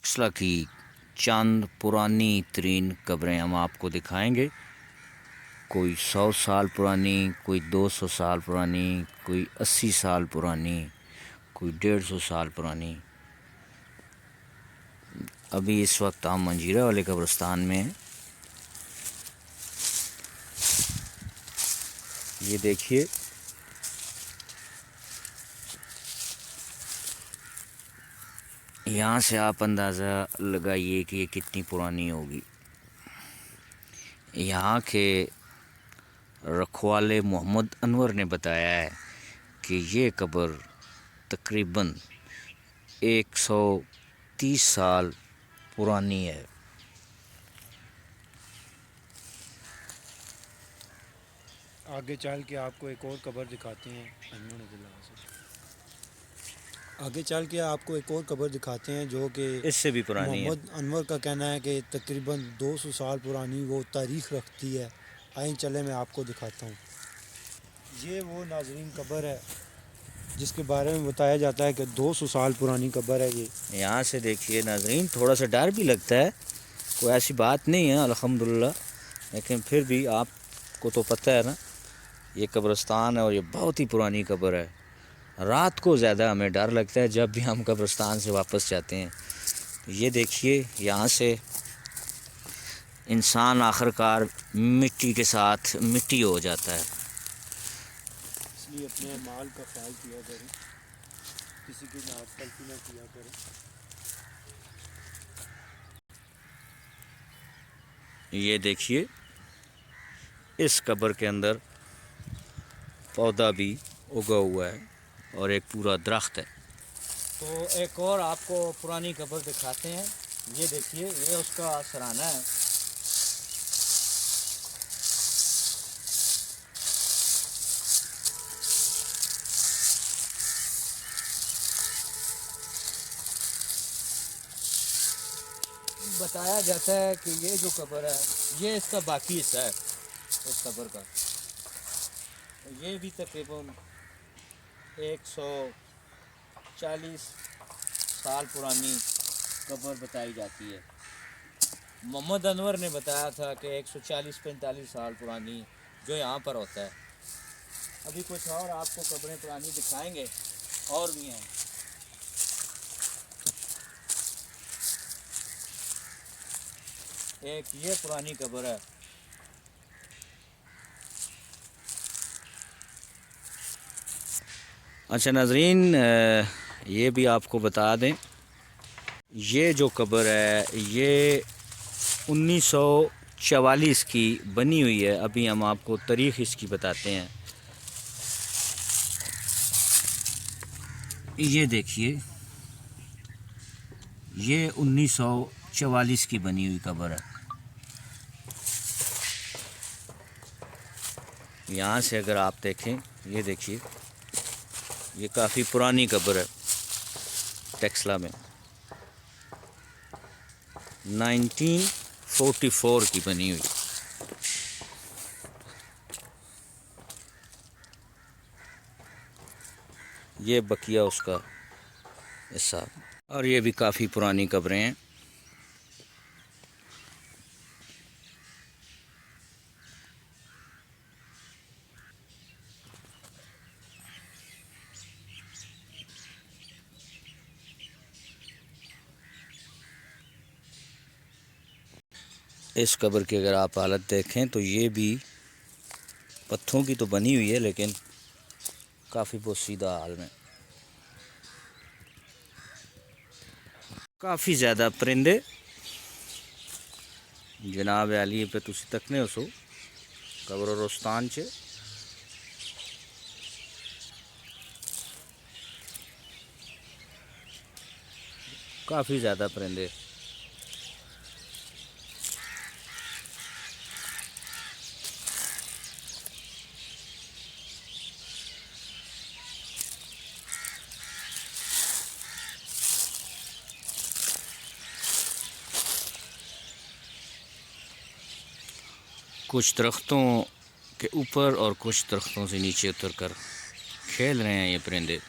टेक्सला की चंद पुरानी तरीन कब्रें हम आपको दिखाएंगे। कोई 100 साल पुरानी, कोई 200 साल पुरानी, कोई 80 साल पुरानी, कोई 150 साल पुरानी। अभी इस वक्त हम मंजीरा वाले कब्रिस्तान में हैं। ये देखिए, यहाँ से आप अंदाज़ा लगाइए कि ये कितनी पुरानी होगी। यहाँ के रखवाले मोहम्मद अनवर ने बताया है कि ये कब्र तकरीबन 130 साल पुरानी है। आगे चल के आपको एक और कब्र दिखाते हैं। आगे चल के आपको एक और कब्र दिखाते हैं जो कि इससे भी पुरानी है। मोहम्मद अनवर का कहना है कि तकरीबन 200 साल पुरानी वो तारीख़ रखती है। आइए चले मैं आपको दिखाता हूँ। ये वो नाज़रीन कब्र है जिसके बारे में बताया जाता है कि 200 साल पुरानी कब्र है। ये यहाँ से देखिए नाज़रीन, थोड़ा सा डर भी लगता है, कोई ऐसी बात नहीं है अल्हम्दुलिल्लाह, लेकिन फिर भी आपको तो पता है ना, ये कब्रिस्तान है और ये बहुत ही पुरानी कब्र है। रात को ज़्यादा हमें डर लगता है जब भी हम कब्रिस्तान से वापस जाते हैं। ये देखिए, यहाँ से इंसान आखिरकार मिट्टी के साथ मिट्टी हो जाता है। इसलिए अपने माल का ख्याल किया करें, किसी की नाफरमानी ना किया करें। ये देखिए, इस कब्र के अंदर पौधा भी उगा हुआ है और एक पूरा दरख्त है। तो एक और आपको पुरानी कब्र दिखाते हैं। ये देखिए, ये उसका सराना है। बताया जाता है कि ये जो कब्र है, ये इसका बाकी हिस्सा है इस कब्र का। ये भी तकरीबन 140 साल पुरानी कब्र बताई जाती है। मोहम्मद अनवर ने बताया था कि 140-45 साल पुरानी जो यहाँ पर होता है। अभी कुछ और आपको कब्रें पुरानी दिखाएंगे, और भी हैं। एक ये पुरानी कब्र है। अच्छा नाज़रीन, ये भी आपको बता दें, ये जो कब्र है ये 1944 की बनी हुई है। अभी हम आपको तारीख़ इसकी बताते हैं। ये देखिए, ये 1944 की बनी हुई कब्र है। यहाँ से अगर आप देखें, ये देखिए, ये काफ़ी पुरानी कब्र है टेक्सला में। 1944 की बनी हुई। ये बकिया उसका हिस्सा, और ये भी काफ़ी पुरानी कब्रें हैं। इस कब्र की अगर आप हालत देखें तो ये भी पत्थरों की तो बनी हुई है, लेकिन काफ़ी पोशीदा हाल में। काफ़ी ज़्यादा परिंदे जनाब आली पे तुसी तकने हो सो कब्रिस्तान च। काफ़ी ज़्यादा परिंदे। कुछ दरख्तों के ऊपर और कुछ दरख्तों से नीचे उतरकर खेल रहे हैं ये परिंदे।